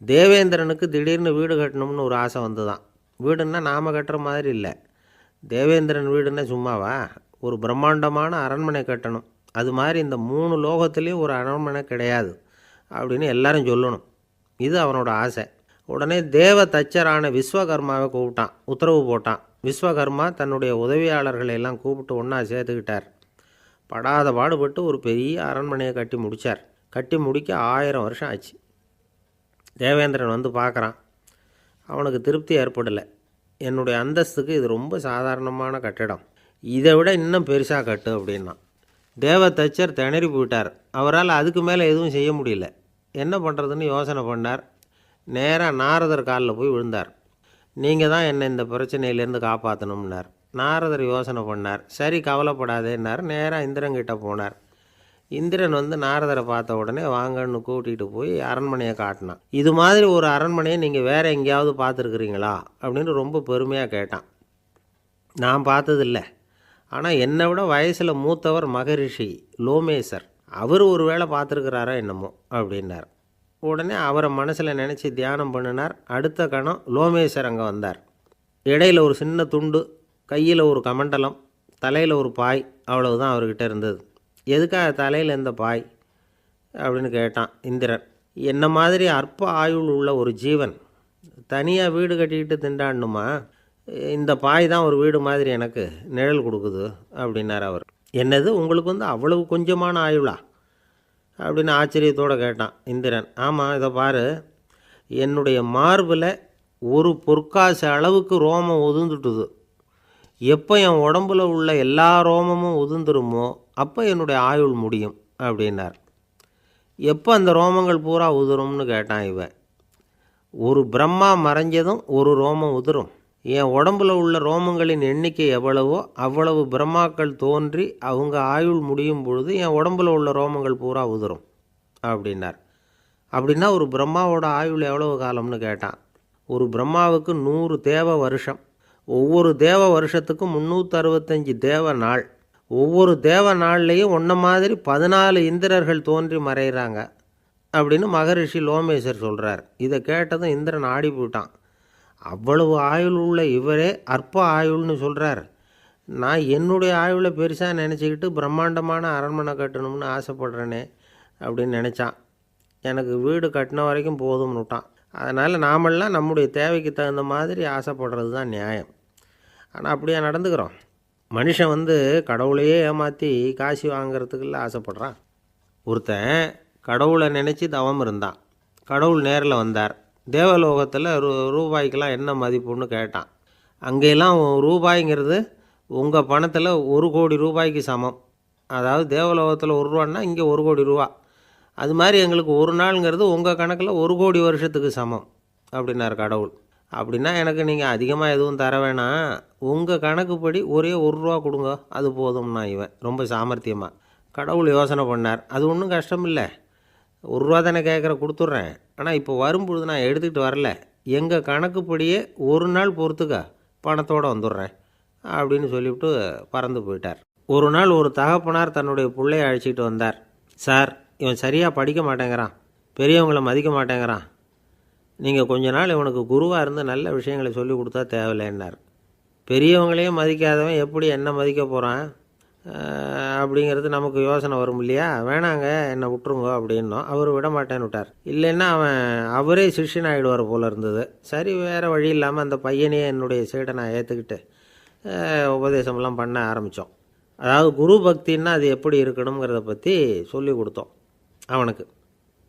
தேவேந்திரனுக்கு திடீர்னு வீடு கட்டணும்னு ஒரு ஆசை வந்து தான். வீடுன்னா நாம் கட்டுற மாதிரி இல்லை. தேவேந்திரன் வீடுன்னா சும்மாவா, ஒரு பிரம்மாண்டமான அரண்மனை கட்டணும். அது மாதிரி இந்த 3 லோகத்துலேயும் ஒரு அரண்மனை கிடையாது அப்படின்னு எல்லாரும் சொல்லணும். இது அவனோட ஆசை. உடனே தேவ தச்சரான விஸ்வகர்மாவை கூப்பிட்டான், உத்தரவு போட்டான். விஸ்வகர்மா தன்னுடைய உதவியாளர்களை எல்லாம் கூப்பிட்டு ஒன்றா சேர்த்துக்கிட்டார். படாத பாடுபட்டு ஒரு பெரிய அரண்மனையை கட்டி முடித்தார். கட்டி முடிக்க 1000 வருஷம் ஆச்சு. தேவேந்திரன் வந்து பார்க்குறான். அவனுக்கு திருப்தி ஏற்படலை. என்னுடைய அந்தஸ்துக்கு இது ரொம்ப சாதாரணமான கட்டிடம், இதை விட இன்னும் பெருசாக கட்டு அப்படின்னா. தேவ தச்சர் திணறி போயிட்டார். அவரால் அதுக்கு மேலே எதுவும் செய்ய முடியல. என்ன பண்ணுறதுன்னு யோசனை பண்ணார். நேராக நாரதர் காலில் போய் விழுந்தார். நீங்கள் தான் என்னை இந்த பிரச்சனையிலேருந்து காப்பாற்றணும்னார். நாரதர் யோசனை பண்ணார். சரி, கவலைப்படாதேன்னார். நேராக இந்திரன்கிட்ட போனார். இந்திரன் வந்து நாரதரை பார்த்த உடனே வாங்கன்னு கூட்டிகிட்டு போய் அரண்மனையை காட்டினான். இது மாதிரி ஒரு அரண்மனையை நீங்கள் வேறு எங்கேயாவது பார்த்துருக்குறீங்களா அப்படின்னு ரொம்ப பெருமையாக கேட்டான். நான் பார்த்ததில்லை, ஆனால் என்னை விட வயசில் மூத்தவர் மகரிஷி லோமேசர், அவர் ஒரு வேளை பார்த்துருக்கிறாரா என்னமோ அப்படின்னார். உடனே அவரை மனசில் நினச்சி தியானம் பண்ணினார். அடுத்த கணம் லோமேசர் அங்கே வந்தார். இடையில் ஒரு சின்ன துண்டு, கையில் ஒரு கமண்டலம், தலையில் ஒரு பாய், அவ்வளவுதான் அவர்கிட்ட இருந்தது. எதுக்காக தலையில் இந்த பாய் அப்படின்னு கேட்டான் இந்திரன். என்ன மாதிரி அற்ப ஆயுள் உள்ள ஒரு ஜீவன் தனியாக வீடு கட்டிக்கிட்டு திண்டாடணுமா? இந்த பாய் தான் ஒரு வீடு மாதிரி எனக்கு நிழல் கொடுக்குது அப்படின்னார் அவர். என்னது, உங்களுக்கு வந்து அவ்வளவு கொஞ்சமான ஆயுளா அப்படின்னு ஆச்சரியத்தோடு கேட்டான் இந்திரன். ஆமாம், இதை பாரு, என்னுடைய மார்பில் ஒரு பொற்காசு அளவுக்கு ரோமம் உதிர்ந்துட்டுது. எப்போ என் உடம்புல உள்ள எல்லா ரோமமும் உதிர்ந்துருமோ அப்போ என்னுடைய ஆயுள் முடியும் அப்படின்னார். எப்போ அந்த ரோமங்கள் பூரா உதிரும்னு கேட்டான் இவன். ஒரு பிரம்மா மறைஞ்சதும் ஒரு ரோமம் உதிரும். என் உடம்புல உள்ள ரோமங்களின் எண்ணிக்கை எவ்வளவோ அவ்வளவு பிரம்மாக்கள் தோன்றி அவங்க ஆயுள் முடியும் பொழுது என் உடம்புல உள்ள ரோமங்கள் பூரா உதிரும் அப்படின்னார். அப்படின்னா ஒரு பிரம்மாவோட ஆயுள் எவ்வளவு காலம்னு கேட்டான். ஒரு பிரம்மாவுக்கு 100 தேவ வருஷம். ஒவ்வொரு தேவ வருஷத்துக்கும் 365 தேவ நாள். ஒவ்வொரு தேவ நாள்லேயும் ஒன்றை மாதிரி 14 இந்திரர்கள் தோன்றி மறைகிறாங்க அப்படின்னு மகரிஷி லோமேசர் சொல்கிறார். இதை கேட்டதும் இந்திரன் ஆடி போயிட்டான். அவ்வளவு ஆயுள் உள்ள இவரே அற்ப ஆயுள்னு சொல்கிறார். நான் என்னுடைய ஆயுளை பெருசாக நினச்சிக்கிட்டு பிரம்மாண்டமான அரண்மனை கட்டணும்னு ஆசைப்படுறேனே அப்படின்னு நினச்சான். எனக்கு வீடு கட்டின வரைக்கும் போதும்னு விட்டான். அதனால் நாமெல்லாம் நம்முடைய தேவைக்கு தகுந்த மாதிரி ஆசைப்படுறது தான் நியாயம். ஆனால் அப்படியே நடந்துக்கிறோம். மனுஷன் வந்து கடவுளையே ஏமாற்றி காசு வாங்கிறதுக்குள்ள ஆசைப்படுறான். ஒருத்தன் கடவுளை நினச்சி தவம் இருந்தான். கடவுள் நேரில் வந்தார். தேவலோகத்தில் ரூபாய்க்கெல்லாம் என்ன மதிப்புன்னு கேட்டான். அங்கெல்லாம் ரூபாய்ங்கிறது உங்கள் பணத்தில் 1 கோடி ரூபாய்க்கு சமம். அதாவது தேவலோகத்தில் 1 ரூபான்னா இங்கே 1 கோடி ரூபா. அது மாதிரி எங்களுக்கு ஒரு நாளுங்கிறது உங்கள் கணக்கில் 1 கோடி வருஷத்துக்கு சமம் அப்படின்னார் கடவுள். அப்படின்னா எனக்கு நீங்கள் அதிகமாக எதுவும் தர வேணாம், உங்கள் கணக்குப்படி ஒரே 1 ரூபா கொடுங்க, அது போதும்னா இவன் ரொம்ப சாமர்த்தியமாக. கடவுள் யோசனை பண்ணார். அது ஒன்றும் கஷ்டம் இல்லை, 1 ரூபா தானே கேட்குற, கொடுத்துட்றேன். ஆனால் இப்போ வரும்பொழுது நான் எடுத்துக்கிட்டு வரல, எங்கள் கணக்குப்படியே 1 நாள் பொறுத்துக்க பணத்தோடு வந்துடுறேன் அப்படின்னு சொல்லிவிட்டு பறந்து போயிட்டார். ஒரு நாள் ஒரு தகப்பனார் தன்னுடைய பிள்ளையை அழைச்சிக்கிட்டு வந்தார். சார், இவன் சரியாக படிக்க மாட்டேங்கிறான், பெரியவங்களை மதிக்க மாட்டேங்கிறான், நீங்கள் கொஞ்ச நாள் இவனுக்கு குருவாக இருந்து நல்ல விஷயங்களை சொல்லி கொடுத்தா தேவையில்லைன்னார். பெரியவங்களையும் மதிக்காதவன் எப்படி என்ன மதிக்க போகிறான்? அப்படிங்கிறது நமக்கு யோசனை வரும் இல்லையா? வேணாங்க, என்னை விட்டுருங்க அப்படின்னோம். அவர் விட மாட்டேன்னு விட்டார். இல்லைன்னா அவரே சிஷ்யன் ஆகிடுவார் போல இருந்தது. சரி, வேறு வழி இல்லாமல் அந்த பையனையே என்னுடைய சீடனை ஏற்றுக்கிட்டு உபதேசமெல்லாம் பண்ண ஆரம்பித்தோம். அதாவது குரு பக்தின்னா அது எப்படி இருக்கணுங்கிறத பற்றி சொல்லி கொடுத்தோம் அவனுக்கு.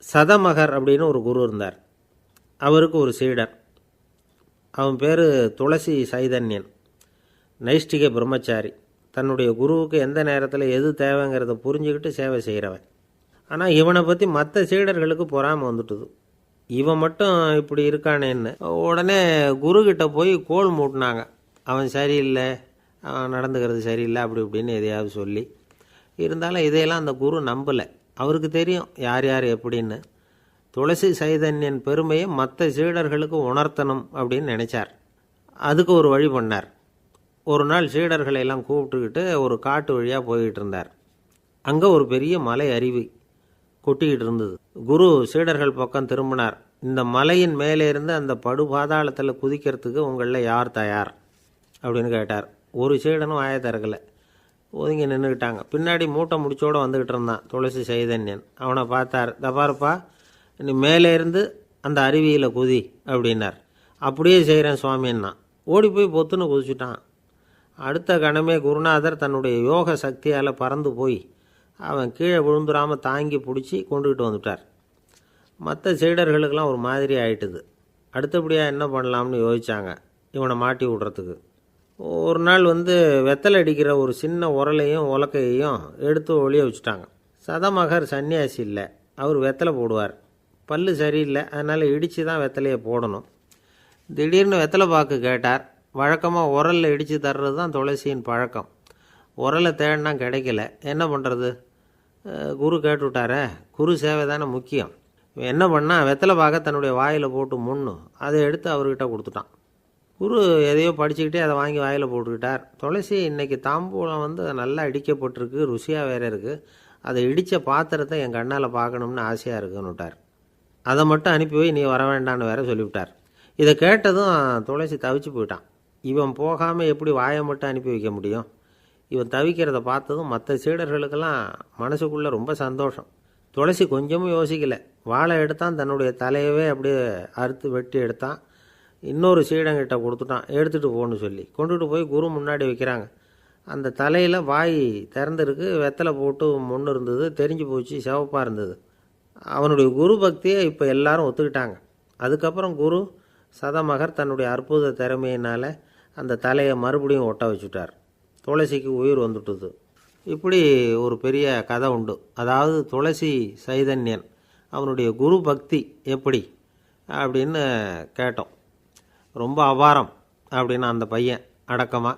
சதமகர் அப்படின்னு ஒரு குரு இருந்தார். அவருக்கு ஒரு சீடர். அவன் பேர் துளசி சைதன்யன். நைஷ்டிக பிரம்மச்சாரி. தன்னுடைய குருவுக்கு எந்த நேரத்தில் எது தேவைங்கிறத புரிஞ்சுக்கிட்டு சேவை செய்கிறவன். ஆனால் இவனை பற்றி மற்ற சீடர்களுக்கு பொறாமல் வந்துட்டுது. இவன் மட்டும் இப்படி இருக்கானேன்னு உடனே குருக்கிட்ட போய் கோல் மூட்டினாங்க. அவன் சரியில்லை, அவன் நடந்துக்கிறது சரியில்லை, அப்படி இப்படின்னு எதையாவது சொல்லி. இருந்தாலும் இதையெல்லாம் அந்த குரு நம்பலை. அவருக்கு தெரியும் யார் யார் எப்படின்னு. துளசி சைதன்யன் பெருமையை மற்ற சீடர்களுக்கு உணர்த்தணும் அப்படின்னு நினச்சார். அதுக்கு ஒரு வழி பண்ணார். ஒரு நாள் சீடர்களை எல்லாம் கூப்பிட்டுக்கிட்டு ஒரு காட்டு வழியாக போய்கிட்டு இருந்தார். அங்கே ஒரு பெரிய மலை அருவி கொட்டிக்கிட்டு இருந்தது. குரு சீடர்கள் பக்கம் திரும்பினார். இந்த மலையின் மேலே இருந்து அந்த படுபாதாளத்தில் குதிக்கிறதுக்கு உங்களில் யார் தயார் அப்படின்னு கேட்டார். ஒரு சீடனும் வாயை திறக்கலை, ஒதுங்கி நின்றுக்கிட்டாங்க. பின்னாடி மூட்டை முடிச்சோடு வந்துக்கிட்டு இருந்தான் துளசி சைதன்யன். அவனை பார்த்தார். தப்பாருப்பா, நீ மேலே இருந்து அந்த அருவியில் குதி அப்படின்னார். அப்படியே செய்கிறேன் சுவாமின்னா ஓடி போய் பொத்துன்னு குதிச்சுட்டான். அடுத்த கணமே குருநாதர் தன்னுடைய யோக சக்தியால் பறந்து போய் அவன் கீழே விழுந்துடாமல் தாங்கி பிடிச்சி கொண்டுகிட்டு வந்துட்டார். மற்ற சீடர்களுக்கெல்லாம் ஒரு மாதிரி ஆயிட்டுது. அடுத்தபடியாக என்ன பண்ணலாம்னு யோசித்தாங்க இவனை மாட்டி விடுறதுக்கு. ஒரு நாள் வெத்தலை அடிக்கிற ஒரு சின்ன உரலையும் உலக்கையையும் எடுத்து ஒளிய வச்சுட்டாங்க. சதமகர் சன்னியாசி இல்லை, அவர் வெத்தலை போடுவார். பல்லு சரியில்லை, அதனால் இடித்து தான் வெத்தலையை போடணும். திடீர்னு வெத்தலை பாக்கு கேட்டார். வழக்கமாக உரலில் இடித்து தர்றது தான் துளசியின் பழக்கம். உரலை தேடினா கிடைக்கல, என்ன பண்ணுறது? குரு கேட்டுவிட்டாரே, குரு சேவை தானே முக்கியம். என்ன பண்ணால் வெத்தலை பாக்க தன்னுடைய வாயில் போட்டு முன்னும் அதை எடுத்து அவர்கிட்ட கொடுத்துட்டான். குரு எதையோ படிச்சுக்கிட்டே அதை வாங்கி வாயில் போட்டுக்கிட்டார். துளசி இன்றைக்கி தாம்பூலம் நல்லா இடிக்கப்பட்டிருக்கு, ருசியாக வேறு இருக்குது, அதை இடித்த பாத்திரத்தை என் கண்ணால் பார்க்கணும்னு ஆசையாக இருக்குன்னு விட்டார். அதை மட்டும் அனுப்பி போய் நீ வர வேண்டான்னு வேற சொல்லிவிட்டார். இதை கேட்டதும் துளசி தவிச்சு போயிட்டான். இவன் போகாமல் எப்படி வாயை மட்டும் அனுப்பி வைக்க முடியும்? இவன் தவிக்கிறத பார்த்ததும் மற்ற சீடர்களுக்கெல்லாம் மனசுக்குள்ளே ரொம்ப சந்தோஷம். துளசி கொஞ்சமும் யோசிக்கலை. வாழை எடுத்தான், தன்னுடைய தலையவே அப்படியே அறுத்து வெட்டி எடுத்தான். இன்னொரு சீடங்கிட்ட கொடுத்துட்டான், எடுத்துகிட்டு போன்னு சொல்லி. கொண்டுட்டு போய் குரு முன்னாடி வைக்கிறாங்க. அந்த தலையில் வாய் திறந்துருக்கு, வெத்தலை போட்டு முன்னு இருந்தது, தெரிஞ்சு போச்சு, சிவப்பாக இருந்தது. அவனுடைய குரு பக்தியை இப்போ எல்லாரும் ஒத்துக்கிட்டாங்க. அதுக்கப்புறம் குரு சதமகர் தன்னுடைய அற்புத திறமையினால் அந்த தலையை மறுபடியும் ஒட்ட வச்சுட்டார். துளசிக்கு உயிர் வந்துட்டுது. இப்படி ஒரு பெரிய கதை உண்டு. அதாவது துளசி சைதன்யன் அவனுடைய குரு பக்தி எப்படி அப்படின்னு கேட்டோம். ரொம்ப அபாரம் அப்படின்னு அந்த பையன் அடக்கமாக,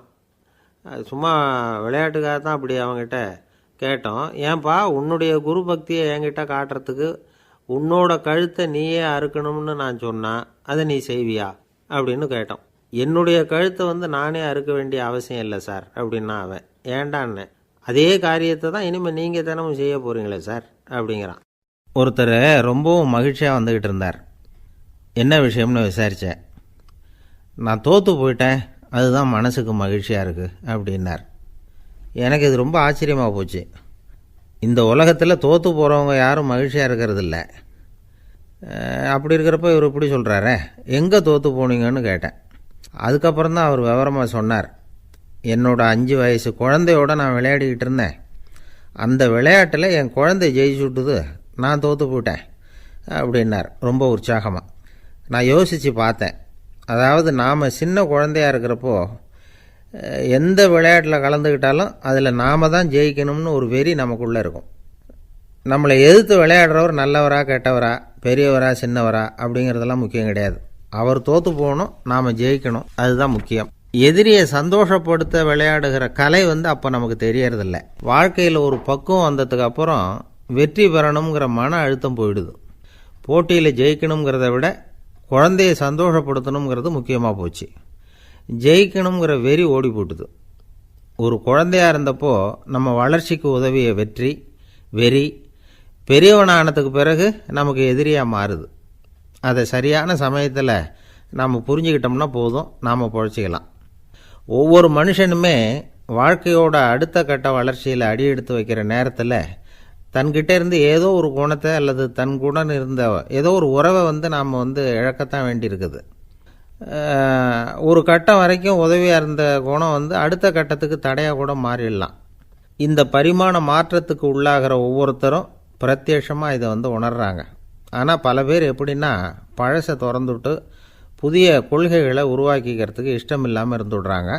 சும்மா விளையாட்டுக்காக தான் அப்படி அவங்ககிட்ட கேட்டோம். ஏன்பா உன்னுடைய குரு பக்தியை என்கிட்ட காட்டுறதுக்கு உன்னோட கழுத்தை நீயே அறுக்கணும்னு நான் சொன்னால் அதை நீ செய்வியா அப்படின்னு கேட்டோம். என்னுடைய கழுத்தை நானே அறுக்க வேண்டிய அவசியம் இல்லை சார் அப்படின்னா அவன். ஏண்டான்னு, அதே காரியத்தை தான் இனிமேல் நீங்கள் தினமும் செய்ய போகிறீங்களே சார் அப்படிங்கிறான். ஒருத்தர் ரொம்பவும் மகிழ்ச்சியாக வந்துக்கிட்டு இருந்தார். என்ன விஷயம்னு விசாரித்தேன். நான் தோற்று போயிட்டேன், அதுதான் மனசுக்கு மகிழ்ச்சியாக இருக்குது அப்படின்னார். எனக்கு இது ரொம்ப ஆச்சரியமாக போச்சு. இந்த உலகத்தில் தோற்று போகிறவங்க யாரும் மகிழ்ச்சியாக இருக்கிறதில்ல. அப்படி இருக்கிறப்ப இவர் இப்படி சொல்கிறாரே, எங்கே தோற்று போனீங்கன்னு கேட்டேன். அதுக்கப்புறம் தான் அவர் விவரமாக சொன்னார். என்னோட 5 வயசு குழந்தையோட நான் விளையாடிக்கிட்டு இருந்தேன். அந்த விளையாட்டில் என் குழந்தை ஜெயிச்சு விட்டுது, நான் தோற்று போயிட்டேன் அப்படின்னார் ரொம்ப உற்சாகமாக. நான் யோசித்து பார்த்தேன். அதாவது நாம் சின்ன குழந்தையாக இருக்கிறப்போ எந்த விளையாட்டில் கலந்துக்கிட்டாலும் அதில் நாம் தான் ஜெயிக்கணும்னு ஒரு வெறி நமக்குள்ளே இருக்கும். நம்மளை எதிர்த்து விளையாடுறவர் நல்லவரா கெட்டவரா, பெரியவரா சின்னவரா அப்படிங்கிறதெல்லாம் முக்கியம் கிடையாது. அவர் தோற்று போகணும், நாம் ஜெயிக்கணும், அதுதான் முக்கியம். எதிரியை சந்தோஷப்படுத்த விளையாடுகிற கலை அப்போ நமக்கு தெரியறதில்ல. வாழ்க்கையில் ஒரு பக்குவம் வந்ததுக்கு அப்புறம் வெற்றி பெறணுங்கிற மன அழுத்தம் போயிடுது. போட்டியில் ஜெயிக்கணுங்கிறத விட குழந்தையை சந்தோஷப்படுத்தணுங்கிறது முக்கியமாக போச்சு. ஜெயிக்கணுங்கிற வெறி ஓடி போட்டுது. ஒரு குழந்தையாக இருந்தப்போ நம்ம வளர்ச்சிக்கு உதவிய வெறி பெரியவனானதுக்கு பிறகு நமக்கு எதிரியாக மாறுது. அதை சரியான சமயத்தில் நாம் புரிஞ்சுக்கிட்டோம்னா போதும், நாம் பொழைச்சிக்கலாம். ஒவ்வொரு மனுஷனுமே வாழ்க்கையோட அடுத்த கட்ட வளர்ச்சியில் அடி எடுத்து வைக்கிற நேரத்தில் தன்கிட்ட இருந்து ஏதோ ஒரு குணத்தை அல்லது தன் குணம் இருந்த ஏதோ ஒரு உறவை நாம் இழக்கத்தான் வேண்டியிருக்குது. ஒரு கட்டம் வரைக்கும் உதவியாக இருந்த குணம் அடுத்த கட்டத்துக்கு தடையாக கூட மாறிடலாம். இந்த பரிமாண மாற்றத்துக்கு உள்ளாகிற ஒவ்வொருத்தரும் பிரத்யட்சமாக இதை உணர்றாங்க. ஆனால் பல பேர் எப்படின்னா பழசை திறந்துவிட்டு புதிய கொள்கைகளை உருவாக்கிக்கிறதுக்கு இஷ்டம் இல்லாமல் இருந்துவிடுறாங்க,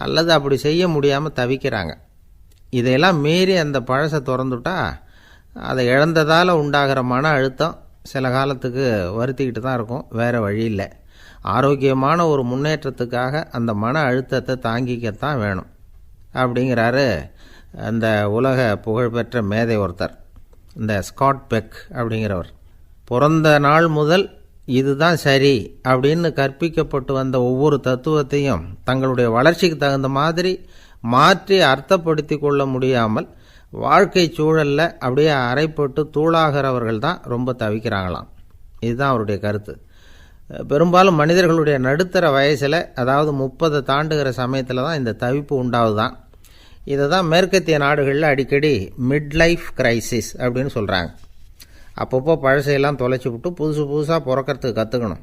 அல்லது அப்படி செய்ய முடியாமல் தவிக்கிறாங்க. இதையெல்லாம் மீறி அந்த பழசை திறந்துட்டா அதை இழந்ததால் உண்டாகிற மன அழுத்தம் சில காலத்துக்கு வருத்திக்கிட்டு தான் இருக்கும், வேறு வழி இல்லை. ஆரோக்கியமான ஒரு முன்னேற்றத்துக்காக அந்த மன அழுத்தத்தை தாங்கிக்கத்தான் வேணும் அப்படிங்கிறாரு அந்த உலக புகழ்பெற்ற மேதை ஒருத்தர், இந்த ஸ்காட் பெக் அப்படிங்கிறவர். பிறந்த நாள் முதல் இதுதான் சரி அப்படின்னு கற்பிக்கப்பட்டு வந்த ஒவ்வொரு தத்துவத்தையும் தங்களுடைய வளர்ச்சிக்கு தகுந்த மாதிரி மாற்றி அர்த்தப்படுத்தி கொள்ள முடியாமல் வாழ்க்கை சூழலில் அப்படியே அரைப்பட்டு தூளாகிறவர்கள் தான் ரொம்ப தவிக்கிறாங்களாம். இதுதான் அவருடைய கருத்து. பெரும்பாலும் மனிதர்களுடைய நடுத்தர வயசில், அதாவது 30 தாண்டுகிற சமயத்தில் தான் இந்த தவிப்பு உண்டாகுதான். இதை தான் மேற்கத்திய நாடுகளில் அடிக்கடி மிட் லைஃப் கிரைசிஸ் அப்படின்னு சொல்கிறாங்க. அப்பப்போ பழசையெல்லாம் தொலைச்சி விட்டு புதுசாக பிறக்கிறதுக்கு கற்றுக்கணும்.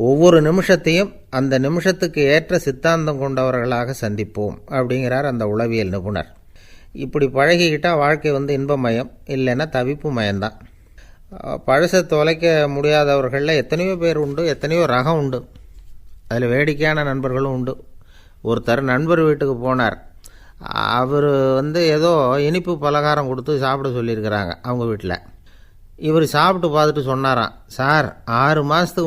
ஒவ்வொரு நிமிஷத்தையும் அந்த நிமிஷத்துக்கு ஏற்ற சித்தாந்தம் கொண்டவர்களாக சந்திப்போம் அப்படிங்கிறார் அந்த உளவியல் நிபுணர். இப்படி பழகிக்கிட்டால் வாழ்க்கை இன்பமயம், இல்லைன்னா தவிப்பு மயம்தான். பழசை தொலைக்க முடியாதவர்களில் எத்தனையோ பேர் உண்டு, எத்தனையோ ரகம் உண்டு. அதில் வேடிக்கையான நண்பர்களும் உண்டு. ஒருத்தர் நண்பர் வீட்டுக்கு போனார். அவர் ஏதோ இனிப்பு பலகாரம் கொடுத்து சாப்பிட சொல்லியிருக்கிறாங்க அவங்க வீட்டில். இவர் சாப்பிட்டு பார்த்துட்டு சொன்னாராம், சார் 6 மாதத்துக்கு